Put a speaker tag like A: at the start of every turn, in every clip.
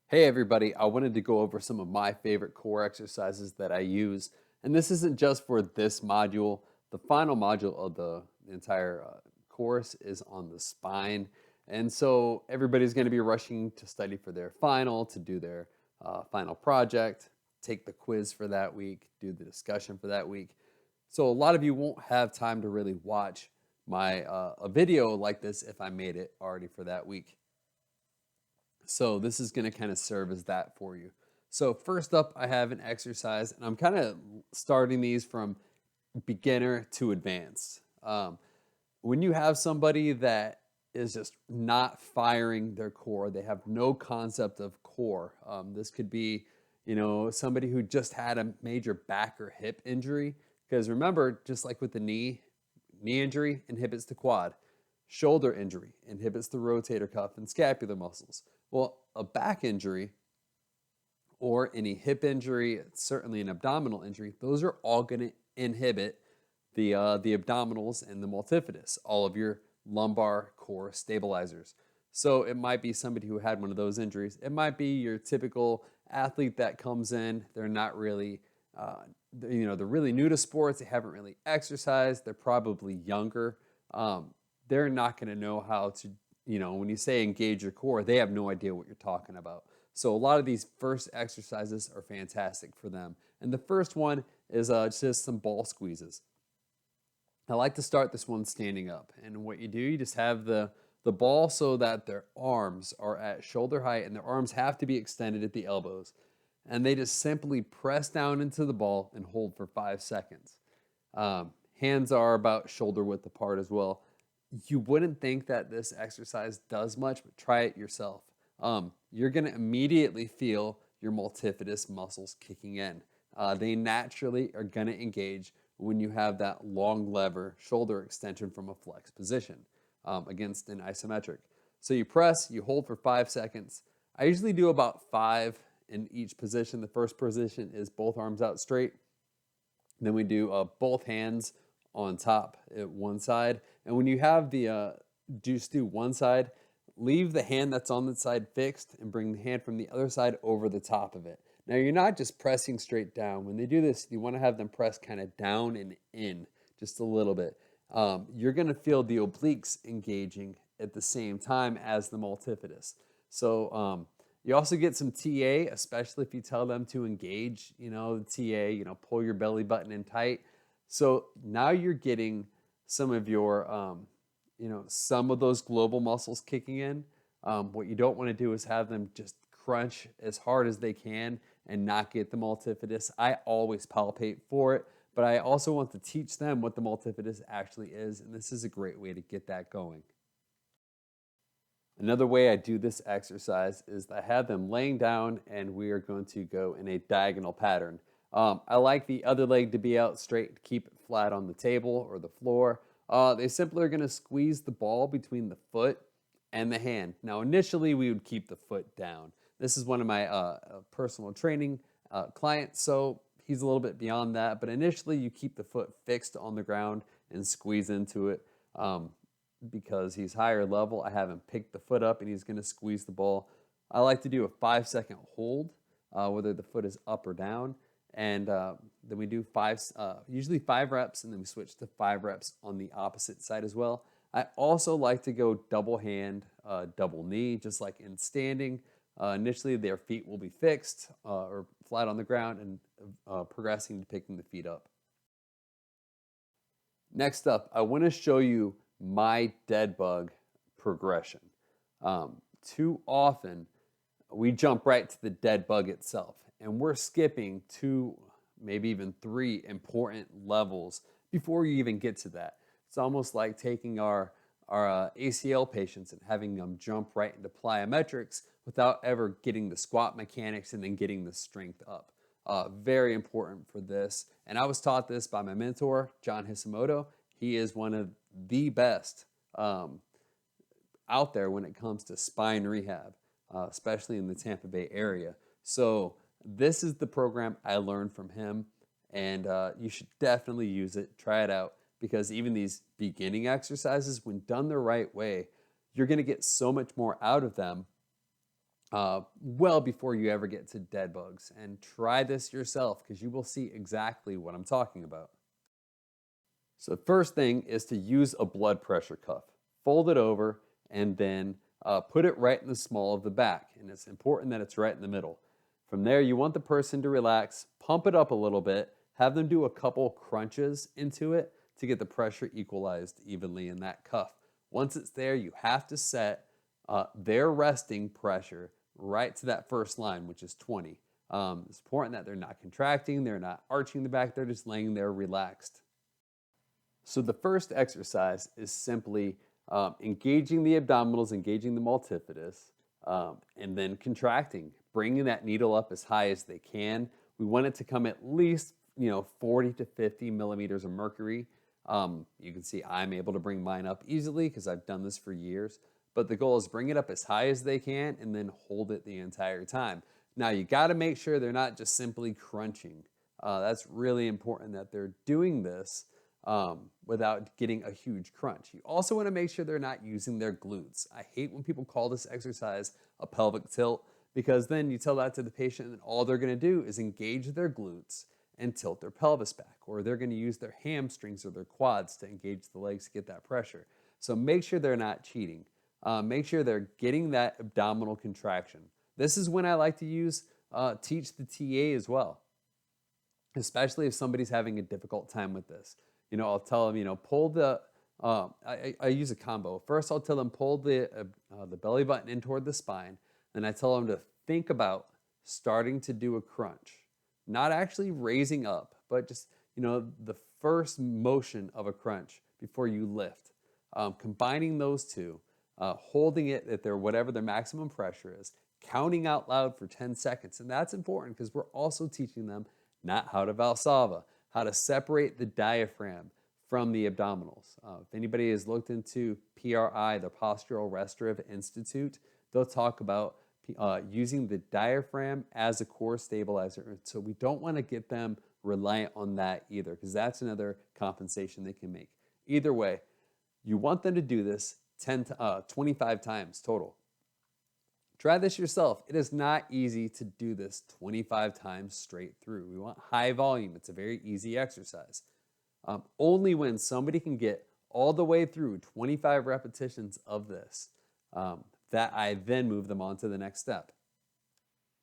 A: Hey everybody, I wanted to go over some of my favorite core exercises that I use. And this isn't just for this module. The final module of the entire course is on the spine. And so everybody's going to be rushing to study for their final, to do their final project, take the quiz for that week, do the discussion for that week. So a lot of you won't have time to really watch my a video like this if I made it already for that week. So this is going to kind of serve as that for you. So first up, I have an exercise, and I'm kind of starting these from beginner to advanced. When you have somebody that is just not firing their core, they have no concept of core. This could be, somebody who just had a major back or hip injury. Because remember, just like with the knee injury inhibits the quad. Shoulder injury inhibits the rotator cuff and scapular muscles. Well, a back injury or any hip injury, certainly an abdominal injury, those are all going to inhibit the abdominals and the multifidus, all of your lumbar core stabilizers. So it might be somebody who had one of those injuries. It might be your typical athlete that comes in. They're not really, they're really new to sports. They haven't really exercised. They're probably younger. They're not going to know how to, when you say engage your core, they have no idea what you're talking about. So a lot of these first exercises are fantastic for them. And the first one is just some ball squeezes. I like to start this one standing up. And what you do, you just have the ball so that their arms are at shoulder height and their arms have to be extended at the elbows. And they just simply press down into the ball and hold for 5 seconds. Hands are about shoulder width apart as well. You wouldn't think that this exercise does much, but try it yourself. You're going to immediately feel your multifidus muscles kicking in. They naturally are going to engage when you have that long lever shoulder extension from a flex position against an isometric. So you press, you hold for 5 seconds. I usually do about 5 in each position. The first position is both arms out straight. Then we do both hands on top at one side. And when you have the just do one side, leave the hand that's on the side fixed and bring the hand from the other side over the top of it. Now you're not just pressing straight down. When they do this, you want to have them press kind of down and in just a little bit. You're going to feel the obliques engaging at the same time as the multifidus. So you also get some TA, especially if you tell them to engage, the TA, pull your belly button in tight. So now you're getting some of your, some of those global muscles kicking in. What you don't want to do is have them just crunch as hard as they can and not get the multifidus. I always palpate for it, but I also want to teach them what the multifidus actually is, and this is a great way to get that going. Another way I do this exercise is I have them laying down and we are going to go in a diagonal pattern. I like the other leg to be out straight to keep it flat on the table or the floor. They simply are going to squeeze the ball between the foot and the hand. Now, initially, we would keep the foot down. This is one of my personal training clients, so he's a little bit beyond that. But initially, you keep the foot fixed on the ground and squeeze into it. Because he's higher level, I have him pick the foot up and he's going to squeeze the ball. I like to do a 5-second hold, whether the foot is up or down. And then we do usually 5 reps, and then we switch to 5 reps on the opposite side as well. I also like to go double hand, double knee, just like in standing. Initially, their feet will be fixed or flat on the ground and progressing to picking the feet up. Next up, I want to show you my dead bug progression. Too often, we jump right to the dead bug itself, and we're skipping 2, maybe even 3 important levels before you even get to that. It's almost like taking our ACL patients and having them jump right into plyometrics without ever getting the squat mechanics and then getting the strength up. Very important for this. And I was taught this by my mentor, John Hisimoto. He is one of the best out there when it comes to spine rehab, especially in the Tampa Bay area. So this is the program I learned from him, and you should definitely use it. Try it out, because even these beginning exercises, when done the right way, you're going to get so much more out of them well before you ever get to dead bugs. And try this yourself because you will see exactly what I'm talking about. So the first thing is to use a blood pressure cuff. Fold it over and then put it right in the small of the back. And it's important that it's right in the middle. From there, you want the person to relax, pump it up a little bit, have them do a couple crunches into it to get the pressure equalized evenly in that cuff. Once it's there, you have to set their resting pressure right to that first line, which is 20. It's important that they're not contracting, they're not arching the back, they're just laying there relaxed. So the first exercise is simply engaging the abdominals, engaging the multifidus, and then contracting, bringing that needle up as high as they can. We want it to come at least 40 to 50 millimeters of mercury. You can see I'm able to bring mine up easily because I've done this for years. But the goal is bring it up as high as they can and then hold it the entire time. Now you got to make sure they're not just simply crunching. That's really important that they're doing this without getting a huge crunch. You also want to make sure they're not using their glutes. I hate when people call this exercise a pelvic tilt because then you tell that to the patient and all they're going to do is engage their glutes and tilt their pelvis back, or they're going to use their hamstrings or their quads to engage the legs to get that pressure. So make sure they're not cheating. Make sure they're getting that abdominal contraction. This is when I like to teach the TA as well, especially if somebody's having a difficult time with this. I'll tell them, pull the, I use a combo. First, I'll tell them pull the belly button in toward the spine. Then I tell them to think about starting to do a crunch. Not actually raising up, but just, the first motion of a crunch before you lift. Combining those two, holding it at whatever their maximum pressure is, counting out loud for 10 seconds. And that's important because we're also teaching them not how to Valsalva, how to separate the diaphragm from the abdominals. If anybody has looked into PRI, the Postural Restorative Institute, they'll talk about using the diaphragm as a core stabilizer. So we don't want to get them reliant on that either, because that's another compensation they can make. Either way, you want them to do this 25 times total. Try this yourself. It is not easy to do this 25 times straight through. We want high volume. It's a very easy exercise. Only when somebody can get all the way through 25 repetitions of this, that I then move them on to the next step.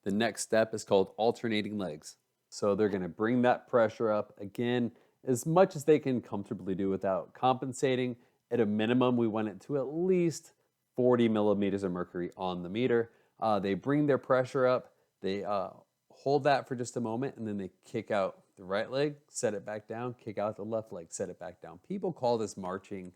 A: The next step is called alternating legs. So they're going to bring that pressure up again as much as they can comfortably do without compensating. At a minimum, we want it to at least 40 millimeters of mercury on the meter. They bring their pressure up, they hold that for just a moment, and then they kick out the right leg, set it back down, kick out the left leg, set it back down. People call this marching.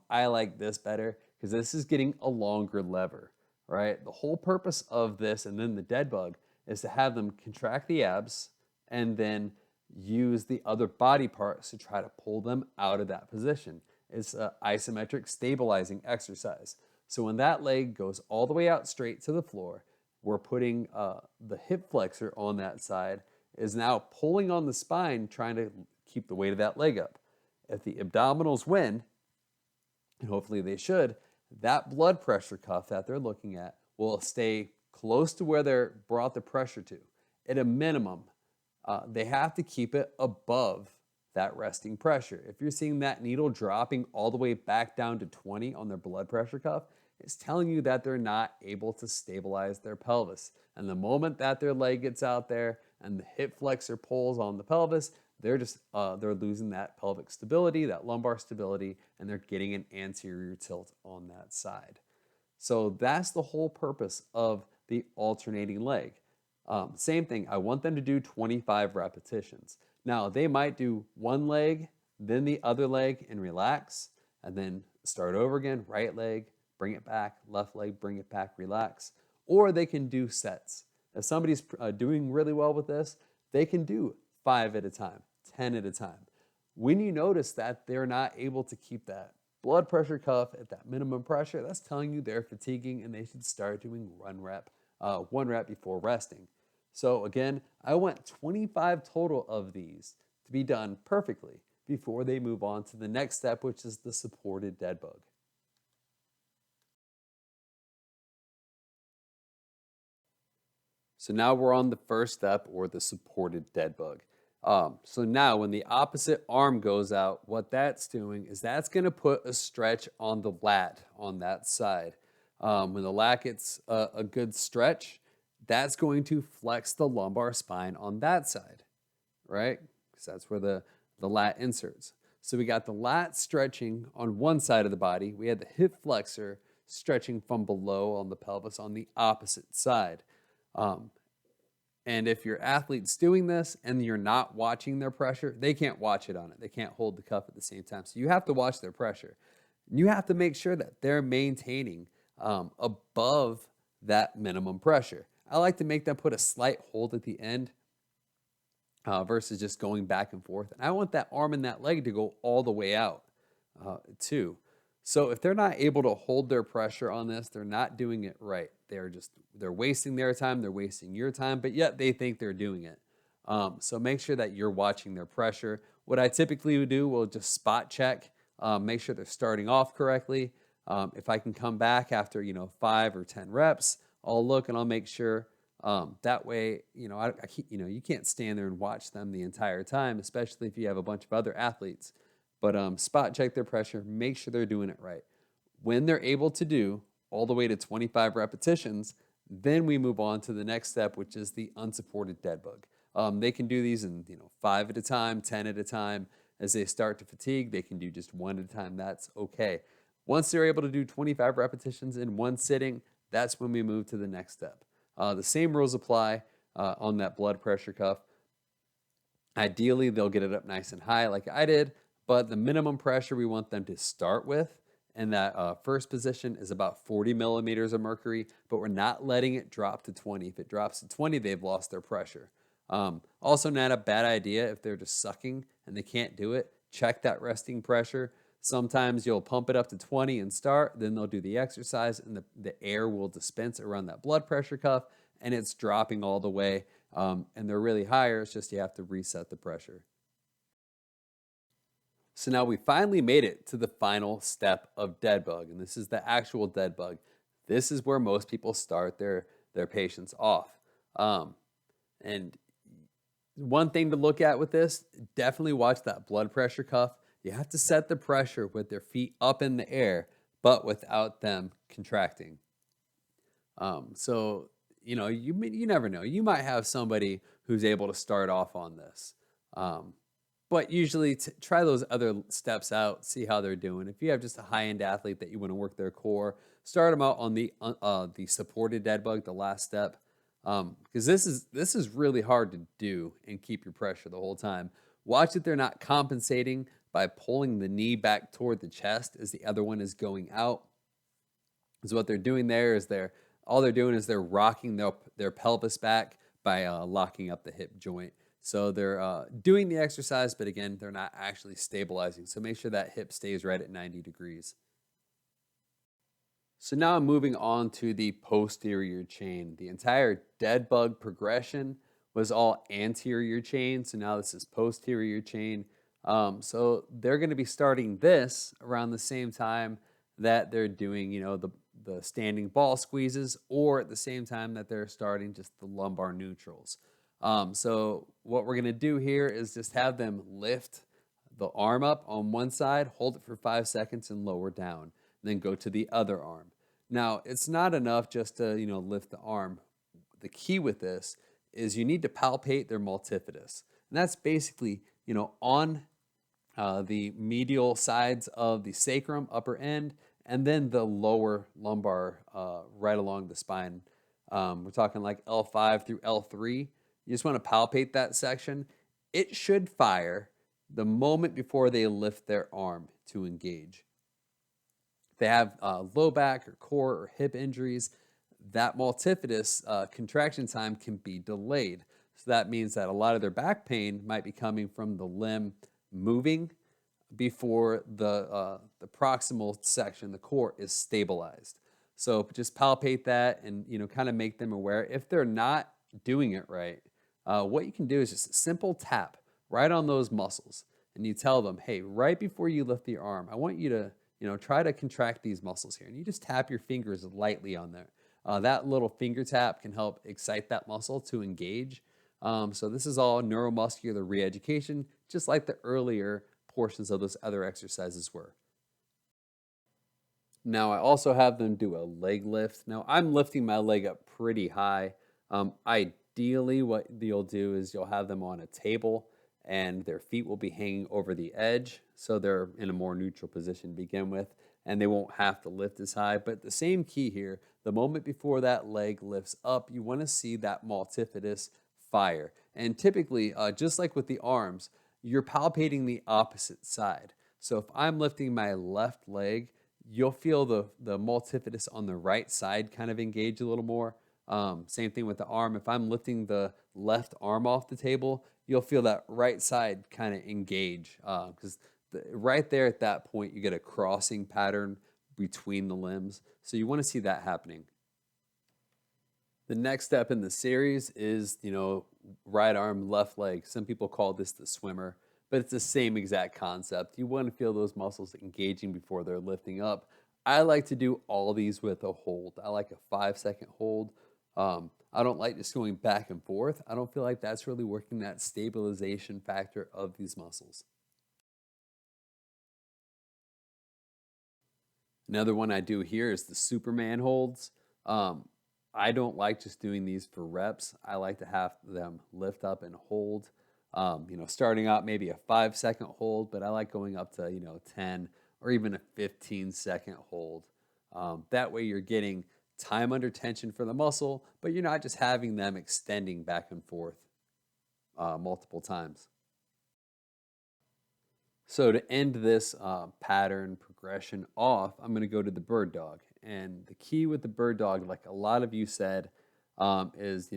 A: I like this better because this is getting a longer lever, right? The whole purpose of this and then the dead bug is to have them contract the abs and then use the other body parts to try to pull them out of that position. It's an isometric stabilizing exercise. So when that leg goes all the way out straight to the floor, we're putting the hip flexor on that side is now pulling on the spine, trying to keep the weight of that leg up. If the abdominals win, and hopefully they should, that blood pressure cuff that they're looking at will stay close to where they're brought the pressure to. At a minimum, they have to keep it above that resting pressure. If you're seeing that needle dropping all the way back down to 20 on their blood pressure cuff, it's telling you that they're not able to stabilize their pelvis. And the moment that their leg gets out there and the hip flexor pulls on the pelvis, they're losing that pelvic stability, that lumbar stability, and they're getting an anterior tilt on that side. So that's the whole purpose of the alternating leg. Same thing, I want them to do 25 repetitions. Now, they might do one leg, then the other leg, and relax, and then start over again, right leg, bring it back, left leg, bring it back, relax. Or they can do sets. If somebody's doing really well with this, they can do 5 at a time, 10 at a time. When you notice that they're not able to keep that blood pressure cuff at that minimum pressure, that's telling you they're fatiguing and they should start doing one rep before resting. So again, I want 25 total of these to be done perfectly before they move on to the next step, which is the supported dead bug. So now we're on the first step, or the supported dead bug. So now when the opposite arm goes out, what that's doing is that's going to put a stretch on the lat on that side. When the lat gets a good stretch, that's going to flex the lumbar spine on that side, right? Because that's where the lat inserts. So we got the lat stretching on one side of the body. We had the hip flexor stretching from below on the pelvis on the opposite side. And if your athlete's doing this and you're not watching their pressure, they can't watch it on it. They can't hold the cuff at the same time. So you have to watch their pressure. You have to make sure that they're maintaining above that minimum pressure. I like to make them put a slight hold at the end versus just going back and forth. And I want that arm and that leg to go all the way out too. So if they're not able to hold their pressure on this, they're not doing it right. They're wasting their time, they're wasting your time, but yet they think they're doing it. So make sure that you're watching their pressure. What I typically would do, we'll just spot check, make sure they're starting off correctly. If I can come back after 5 or 10 reps, I'll look and I'll make sure. That way, you can't stand there and watch them the entire time, especially if you have a bunch of other athletes. But spot check their pressure, make sure they're doing it right. When they're able to do all the way to 25 repetitions, then we move on to the next step, which is the unsupported dead bug. They can do these in 5 at a time, 10 at a time. As they start to fatigue, they can do just 1 at a time. That's okay. Once they're able to do 25 repetitions in one sitting, that's when we move to the next step. The same rules apply on that blood pressure cuff. Ideally, they'll get it up nice and high like I did, but the minimum pressure we want them to start with in that first position is about 40 millimeters of mercury, but we're not letting it drop to 20. If it drops to 20, they've lost their pressure. Also, not a bad idea if they're just sucking and they can't do it, check that resting pressure. Sometimes you'll pump it up to 20 and start, then they'll do the exercise and the air will dispense around that blood pressure cuff and it's dropping all the way. And they're really higher, it's just you have to reset the pressure. So now we finally made it to the final step of dead bug, and this is the actual dead bug. This is where most people start their patients off. And one thing to look at with this, definitely watch that blood pressure cuff. You have to set the pressure with their feet up in the air, but without them contracting. So, you never know. You might have somebody who's able to start off on this. But usually try those other steps out, see how they're doing. If you have just a high-end athlete that you want to work their core, start them out on the supported dead bug, the last step. Because this is really hard to do and keep your pressure the whole time. Watch that they're not compensating by pulling the knee back toward the chest as the other one is going out. So what they're doing there is they're rocking their pelvis back by locking up the hip joint. So they're doing the exercise, but again, they're not actually stabilizing. So make sure that hip stays right at 90 degrees. So now I'm moving on to the posterior chain. The entire dead bug progression was all anterior chain. So now this is posterior chain. So they're going to be starting this around the same time that they're doing, the standing ball squeezes, or at the same time that they're starting just the lumbar neutrals. So what we're going to do here is just have them lift the arm up on one side, hold it for 5 seconds and lower down, and then go to the other arm. Now, it's not enough just to, lift the arm. The key with this is you need to palpate their multifidus. And that's basically, on the medial sides of the sacrum, upper end, and then the lower lumbar right along the spine. We're talking like L5 through L3. You just want to palpate that section. It should fire the moment before they lift their arm to engage. If they have low back or core or hip injuries, that multifidus contraction time can be delayed. So that means that a lot of their back pain might be coming from the limb moving before the proximal section, the core, is stabilized. So just palpate that and kind of make them aware. If they're not doing it right, what you can do is just a simple tap right on those muscles, and you tell them, hey, right before you lift the arm, I want you to try to contract these muscles here, and you just tap your fingers lightly on there. That little finger tap can help excite that muscle to engage. So this is all neuromuscular re-education, just like the earlier portions of those other exercises were. Now I also have them do a leg lift. Now I'm lifting my leg up pretty high. Ideally, what you'll do is you'll have them on a table and their feet will be hanging over the edge. So they're in a more neutral position to begin with and they won't have to lift as high. But the same key here, the moment before that leg lifts up, you want to see that multifidus fire. And typically, just like with the arms, you're palpating the opposite side. So if I'm lifting my left leg, you'll feel the multifidus on the right side kind of engage a little more. Same thing with the arm. If I'm lifting the left arm off the table, you'll feel that right side kind of engage because right there at that point, you get a crossing pattern between the limbs. So you want to see that happening. The next step in the series is, right arm, left leg. Some people call this the swimmer, but it's the same exact concept. You want to feel those muscles engaging before they're lifting up. I like to do all these with a hold. I like a 5-second hold. I don't like just going back and forth. I don't feel like that's really working that stabilization factor of these muscles. Another one I do here is the Superman holds. I don't like just doing these for reps. I like to have them lift up and hold. Starting out maybe a 5-second hold, but I like going up to 10 or even a 15-second hold. That way you're getting time under tension for the muscle, but you're not just having them extending back and forth multiple times. So to end this pattern progression off, I'm going to go to the bird dog. And the key with the bird dog, like a lot of you said, is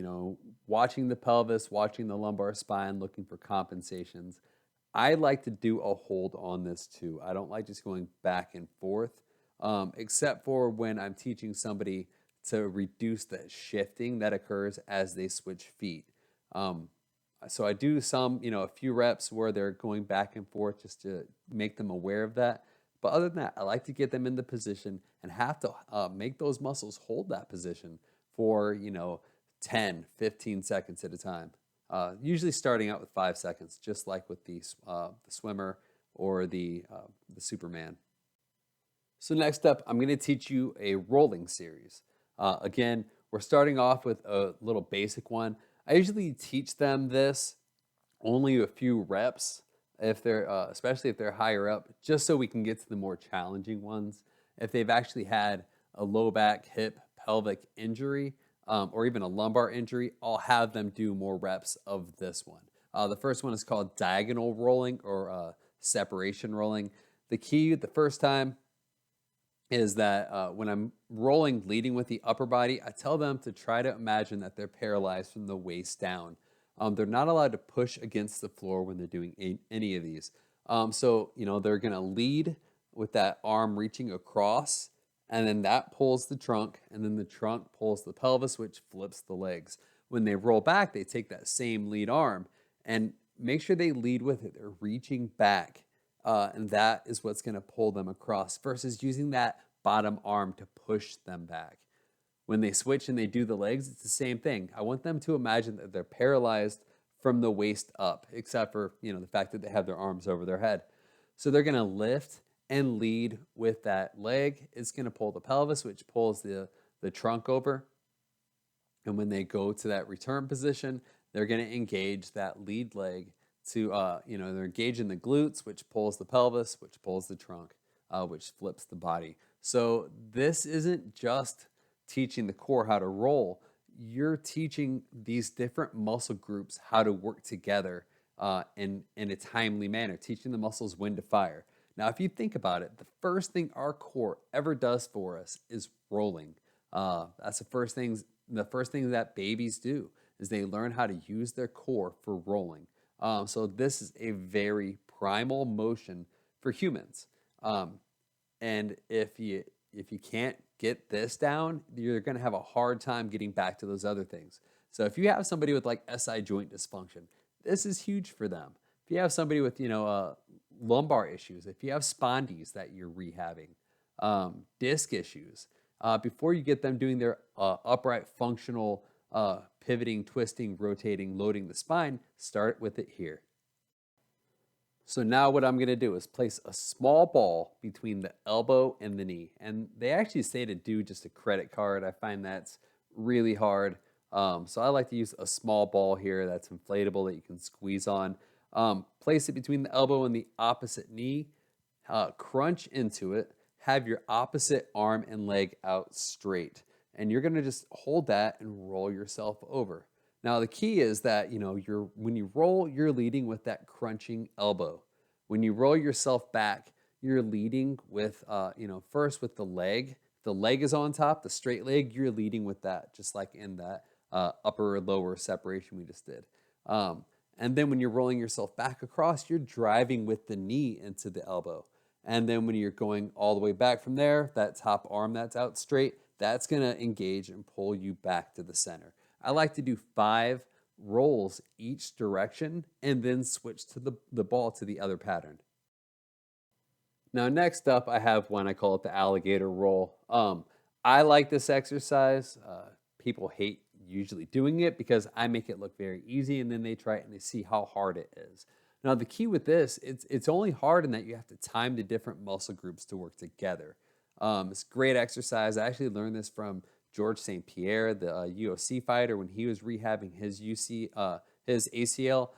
A: watching the pelvis, watching the lumbar spine, looking for compensations. I like to do a hold on this too. I don't like just going back and forth, except for when I'm teaching somebody to reduce the shifting that occurs as they switch feet. So I do a few reps where they're going back and forth just to make them aware of that. But other than that, I like to get them in the position and have to make those muscles hold that position for, 10, 15 seconds at a time. Usually starting out with 5 seconds, just like with the swimmer or the Superman. So next up, I'm going to teach you a rolling series. Again, we're starting off with a little basic one. I usually teach them this only a few reps, if they're especially if they're higher up, just so we can get to the more challenging ones. If they've actually had a low back, hip, pelvic injury, or even a lumbar injury, I'll have them do more reps of this one. The first one is called diagonal rolling or separation rolling. The key the first time is that when I'm rolling, leading with the upper body, I tell them to try to imagine that they're paralyzed from the waist down. They're not allowed to push against the floor when they're doing any of these. They're going to lead with that arm reaching across, and then that pulls the trunk, and then the trunk pulls the pelvis, which flips the legs. When they roll back, they take that same lead arm and make sure they lead with it. They're reaching back. And that is what's going to pull them across versus using that bottom arm to push them back. When they switch and they do the legs, it's the same thing. I want them to imagine that they're paralyzed from the waist up, except for the fact that they have their arms over their head. So they're going to lift and lead with that leg. It's going to pull the pelvis, which pulls the trunk over. And when they go to that return position, they're going to engage that lead leg to, they're engaging the glutes, which pulls the pelvis, which pulls the trunk, which flips the body. So this isn't just teaching the core how to roll. You're teaching these different muscle groups how to work together in a timely manner, teaching the muscles when to fire. Now, if you think about it, the first thing our core ever does for us is rolling. That's the first thing that babies do is they learn how to use their core for rolling. So this is a very primal motion for humans. And if you can't get this down, you're going to have a hard time getting back to those other things. So if you have somebody with like SI joint dysfunction, this is huge for them. If you have somebody with, lumbar issues, if you have spondies that you're rehabbing, disc issues, before you get them doing their upright functional pivoting, twisting, rotating, loading the spine, start with it here. So now what I'm going to do is place a small ball between the elbow and the knee. And they actually say to do just a credit card. I find that's really hard. So I like to use a small ball here that's inflatable that you can squeeze on. Place it between the elbow and the opposite knee. Crunch into it. Have your opposite arm and leg out straight. And you're going to just hold that and roll yourself over. Now the key is that when you roll, you're leading with that crunching elbow. When you roll yourself back, you're leading with first with the leg. The leg is on top, the straight leg. You're leading with that, just like in that upper lower separation we just did. And then when you're rolling yourself back across, you're driving with the knee into the elbow. And then when you're going all the way back from there, that top arm that's out straight, that's going to engage and pull you back to the center. I like to do 5 rolls each direction and then switch to the ball to the other pattern. Now next up, I have one, I call it the Alligator Roll. I like this exercise. People hate usually doing it because I make it look very easy, and then they try it and they see how hard it is. Now the key with this, it's only hard in that you have to time the different muscle groups to work together. It's great exercise. I actually learned this from George St. Pierre, the UFC fighter, when he was rehabbing his his ACL.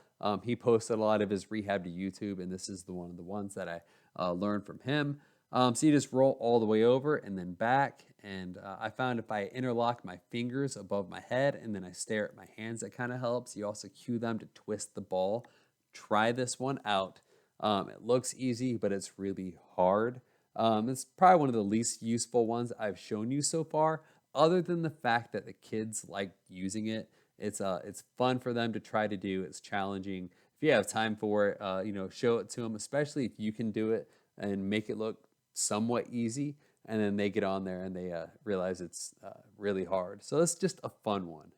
A: He posted a lot of his rehab to YouTube, and this is one of the ones that I learned from him. So you just roll all the way over and then back. And I found if I interlock my fingers above my head and then I stare at my hands, that kind of helps. You also cue them to twist the ball. Try this one out. It looks easy, but it's really hard. It's probably one of the least useful ones I've shown you so far, other than the fact that the kids like using it. It's fun for them to try to do. It's challenging. If you have time for it, show it to them, especially if you can do it and make it look somewhat easy. And then they get on there and they realize it's really hard. So it's just a fun one.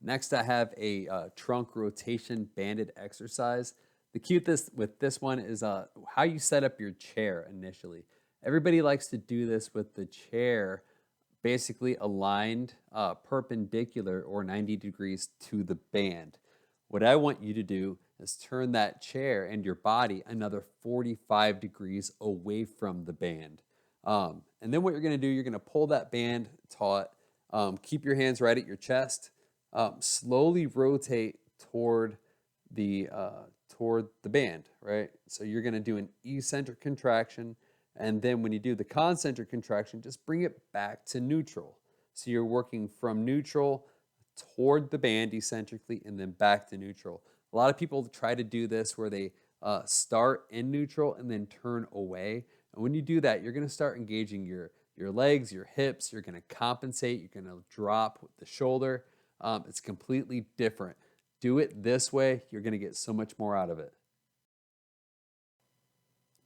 A: Next, I have a trunk rotation banded exercise. The key with this one is how you set up your chair initially. Everybody likes to do this with the chair basically aligned perpendicular or 90 degrees to the band. What I want you to do is turn that chair and your body another 45 degrees away from the band. And then what you're going to do, you're going to pull that band taut, keep your hands right at your chest, slowly rotate toward the band, right? So you're going to do an eccentric contraction, and then when you do the concentric contraction, just bring it back to neutral. So you're working from neutral toward the band eccentrically and then back to neutral. A lot of people try to do this where they start in neutral and then turn away. And when you do that, you're going to start engaging your legs, your hips. You're going to compensate. You're going to drop with the shoulder. It's completely different. Do it this way. You're going to get so much more out of it.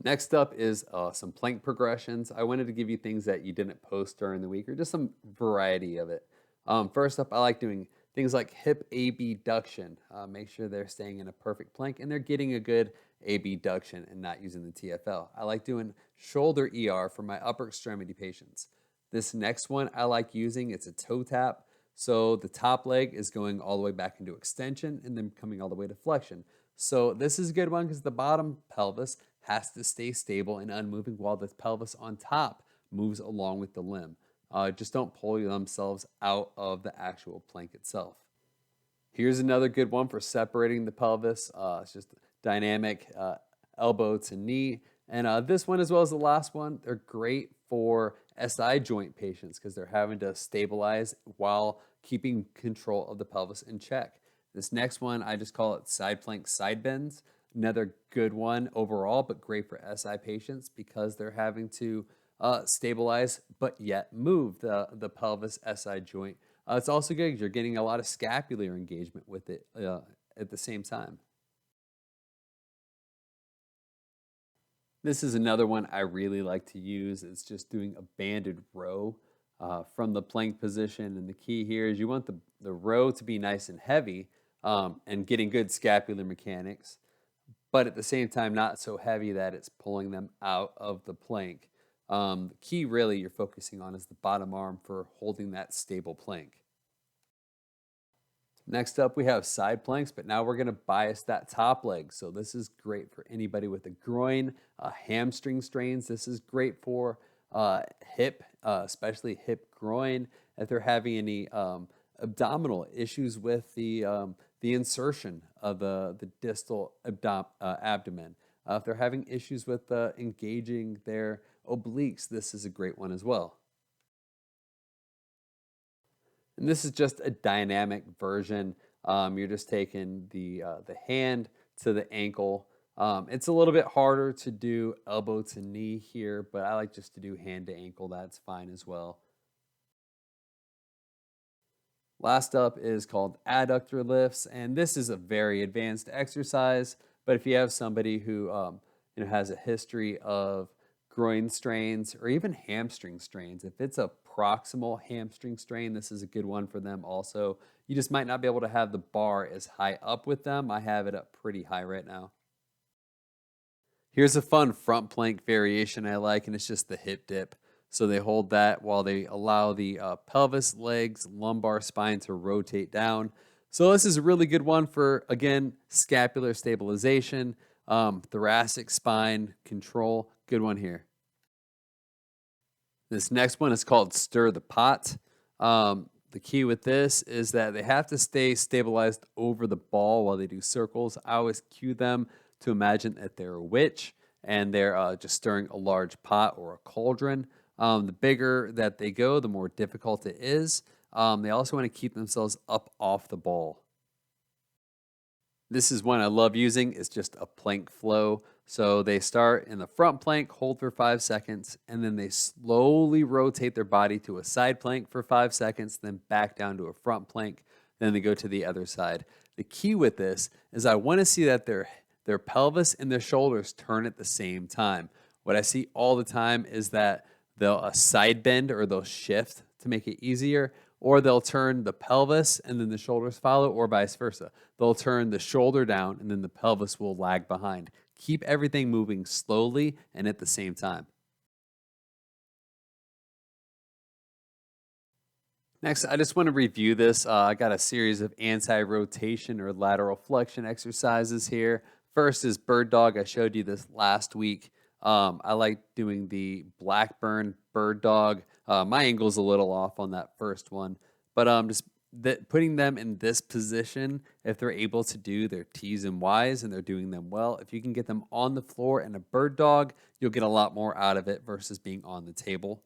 A: Next up is some plank progressions. I wanted to give you things that you didn't post during the week or just some variety of it. First up, I like doing things like hip abduction. Make sure they're staying in a perfect plank and they're getting a good abduction and not using the TFL. I like doing shoulder ER for my upper extremity patients. This next one I like using, it's a toe tap. So the top leg is going all the way back into extension and then coming all the way to flexion. So this is a good one because the bottom pelvis has to stay stable and unmoving while the pelvis on top moves along with the limb. Just don't pull themselves out of the actual plank itself. Here's another good one for separating the pelvis. It's just dynamic elbow to knee. And this one, as well as the last one, they're great for SI joint patients because they're having to stabilize while keeping control of the pelvis in check. This next one, I just call it side plank side bends. Another good one overall, but great for SI patients because they're having to stabilize but yet move the pelvis SI joint. It's also good because you're getting a lot of scapular engagement with it at the same time. This is another one I really like to use. It's just doing a banded row from the plank position. And the key here is you want the row to be nice and heavy and getting good scapular mechanics. but at the same time, not so heavy that it's pulling them out of the plank. The key really you're focusing on is the bottom arm for holding that stable plank. Next up, we have side planks, but now we're going to bias that top leg. So this is great for anybody with a groin, hamstring strains. This is great for hip, especially hip groin. If they're having any abdominal issues with the insertion of the distal abdomen. If they're having issues with engaging their obliques, this is a great one as well. And this is just a dynamic version. You're just taking the hand to the ankle. It's a little bit harder to do elbow to knee here, but I like just to do hand to ankle. That's fine as well. Last up is called Adductor Lifts, and this is a very advanced exercise. But if you have somebody who has a history of groin strains or even hamstring strains, if it's a proximal hamstring strain, this is a good one for them also. You just might not be able to have the bar as high up with them. I have it up pretty high right now. Here's a fun front plank variation I like, and it's just the hip dip. So they hold that while they allow the pelvis, legs, lumbar spine to rotate down. So this is a really good one for, again, scapular stabilization, thoracic spine control. Good one here. This next one is called Stir the Pot. The key with this is that they have to stay stabilized over the ball while they do circles. I always cue them to imagine that they're a witch and they're just stirring a large pot or a cauldron. The bigger that they go, the more difficult it is. They also want to keep themselves up off the ball. This is one I love using. It's just a plank flow. So they start in the front plank, hold for 5 seconds, and then they slowly rotate their body to a side plank for 5 seconds, then back down to a front plank. Then they go to the other side. The key with this is I want to see that their pelvis and their shoulders turn at the same time. What I see all the time is that they'll side bend or they'll shift to make it easier, or they'll turn the pelvis and then the shoulders follow, or vice versa. They'll turn the shoulder down and then the pelvis will lag behind. Keep everything moving slowly and at the same time. Next, I just want to review this. I got a series of anti-rotation or lateral flexion exercises here. First is bird dog. I showed you this last week. I like doing the Blackburn bird dog. My angle's a little off on that first one, but just putting them in this position, if they're able to do their T's and Y's and they're doing them well, if you can get them on the floor in a bird dog, you'll get a lot more out of it versus being on the table.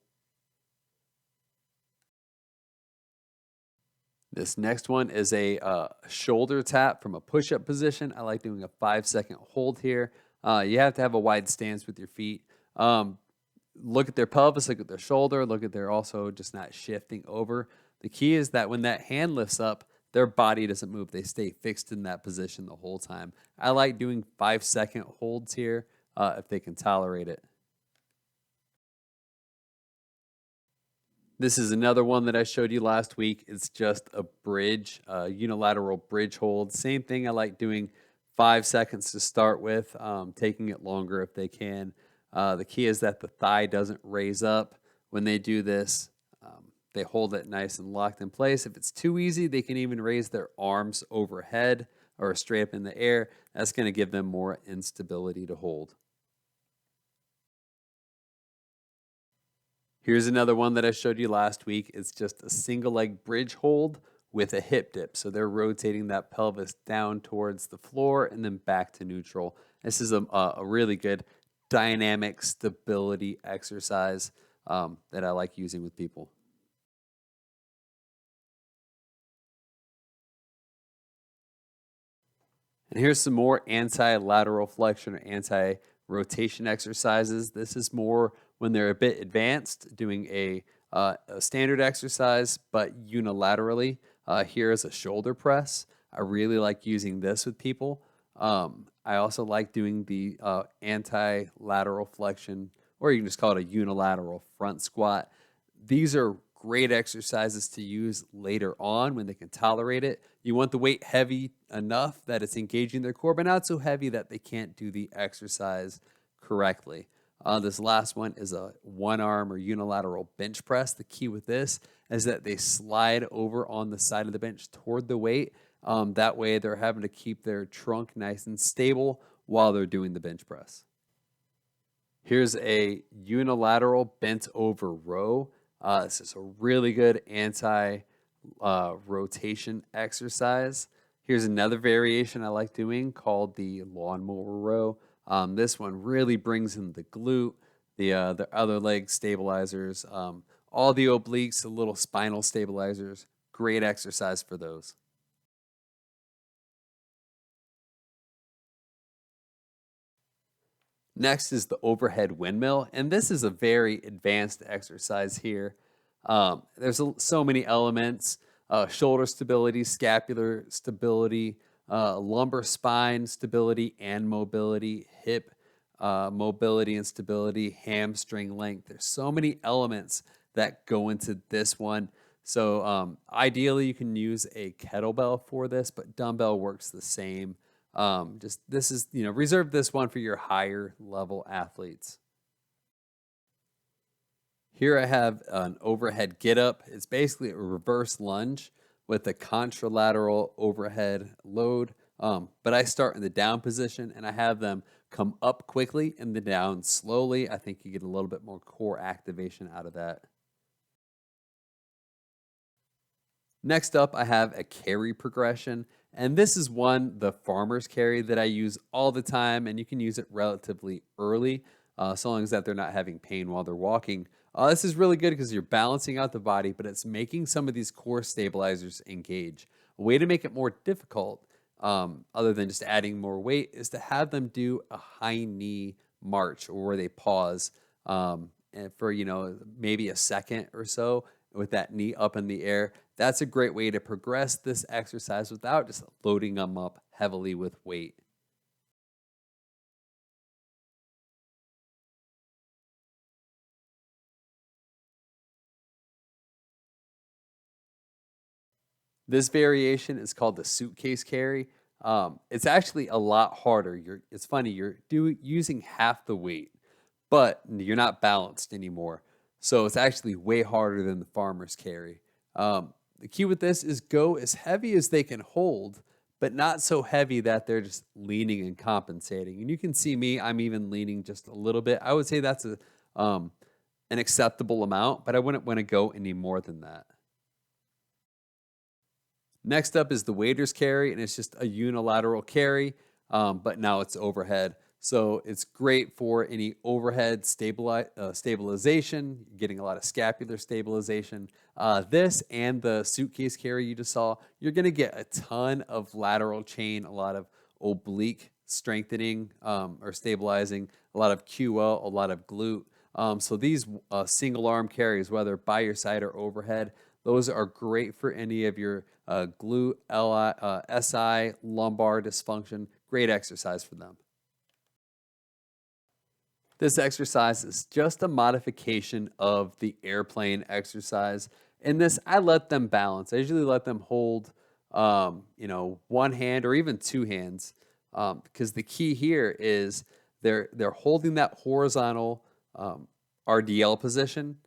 A: This next one is a shoulder tap from a push-up position. I like doing a 5-second hold here. You have to have a wide stance with your feet. Look at their pelvis, look at their shoulder, look at their also just not shifting over. The key is that when that hand lifts up, their body doesn't move. They stay fixed in that position the whole time. I like doing 5-second holds here if they can tolerate it. This is another one that I showed you last week. It's just a bridge, unilateral bridge hold. Same thing, I like doing 5 seconds to start with, taking it longer if they can. The key is that the thigh doesn't raise up. When they do this, they hold it nice and locked in place. If it's too easy, they can even raise their arms overhead or straight up in the air. That's going to give them more instability to hold. Here's another one that I showed you last week. It's just a single leg bridge hold with a hip dip. So they're rotating that pelvis down towards the floor and then back to neutral. This is a really good dynamic stability exercise that I like using with people. And here's some more anti-lateral flexion or anti-rotation exercises. This is more when they're a bit advanced, doing a standard exercise, but unilaterally. Here is a shoulder press. I really like using this with people. I also like doing the anti-lateral flexion, or you can just call it a unilateral front squat. These are great exercises to use later on when they can tolerate it. You want the weight heavy enough that it's engaging their core, but not so heavy that they can't do the exercise correctly. This last one is a one arm or unilateral bench press. The key with this is that they slide over on the side of the bench toward the weight. That way they're having to keep their trunk nice and stable while they're doing the bench press. Here's a unilateral bent over row. This is a really good anti-rotation exercise. Here's another variation I like doing called the Lawnmower Row. This one really brings in the glute, the other leg stabilizers, all the obliques, the little spinal stabilizers. Great exercise for those. Next is the overhead windmill, and this is a very advanced exercise here. There's so many elements: shoulder stability, scapular stability, lumbar spine stability and mobility, hip mobility and stability, hamstring length. There's so many elements that go into this one. So ideally, you can use a kettlebell for this, but dumbbell works the same. This is, reserve this one for your higher level athletes. Here I have an overhead get up. It's basically a reverse lunge with a contralateral overhead load. But I start in the down position and I have them come up quickly and then down slowly. I think you get a little bit more core activation out of that. Next up, I have a carry progression. And this is one, the farmer's carry, that I use all the time. And you can use it relatively early, so long as that they're not having pain while they're walking. This is really good because you're balancing out the body, but it's making some of these core stabilizers engage. A way to make it more difficult, other than just adding more weight, is to have them do a high knee march, or where they pause and for maybe a second or so with that knee up in the air. That's a great way to progress this exercise without just loading them up heavily with weight. This variation is called the suitcase carry. It's actually a lot harder. It's funny, you're using half the weight, but you're not balanced anymore. So it's actually way harder than the farmer's carry. The key with this is go as heavy as they can hold, but not so heavy that they're just leaning and compensating. And you can see me, I'm even leaning just a little bit. I would say that's an acceptable amount, but I wouldn't want to go any more than that. Next up is the waiter's carry, and it's just a unilateral carry, but now it's overhead. So it's great for any overhead stabilization, getting a lot of scapular stabilization. This and the suitcase carry you just saw, you're going to get a ton of lateral chain, a lot of oblique strengthening or stabilizing, a lot of QL, a lot of glute. So these single arm carries, whether by your side or overhead, those are great for any of your glute, SI, lumbar dysfunction. Great exercise for them. This exercise is just a modification of the airplane exercise. In this, I let them balance. I usually let them hold, one hand or even two hands, because the key here is they're holding that horizontal RDL position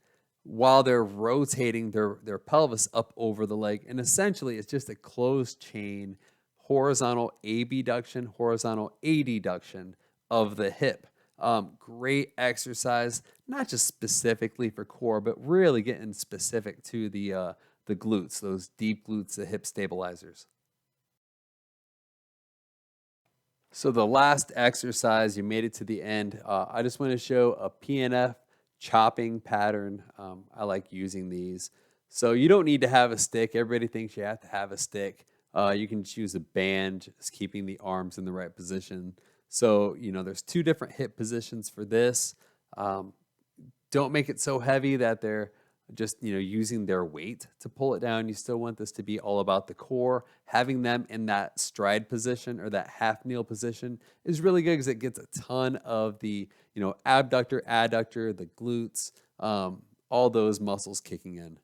A: while they're rotating their pelvis up over the leg. And essentially, it's just a closed chain, horizontal abduction, horizontal adduction of the hip. Great exercise, not just specifically for core, but really getting specific to the glutes, those deep glutes, the hip stabilizers. So the last exercise, you made it to the end. I just want to show a Pnf chopping pattern. I like using these. So you don't need to have a stick. Everybody thinks you have to have a stick. You can choose a band, just keeping the arms in the right position. So, there's two different hip positions for this. Don't make it so heavy that they're just, using their weight to pull it down. You still want this to be all about the core. Having them in that stride position or that half kneel position is really good because it gets a ton of the, abductor, adductor, the glutes, all those muscles kicking in.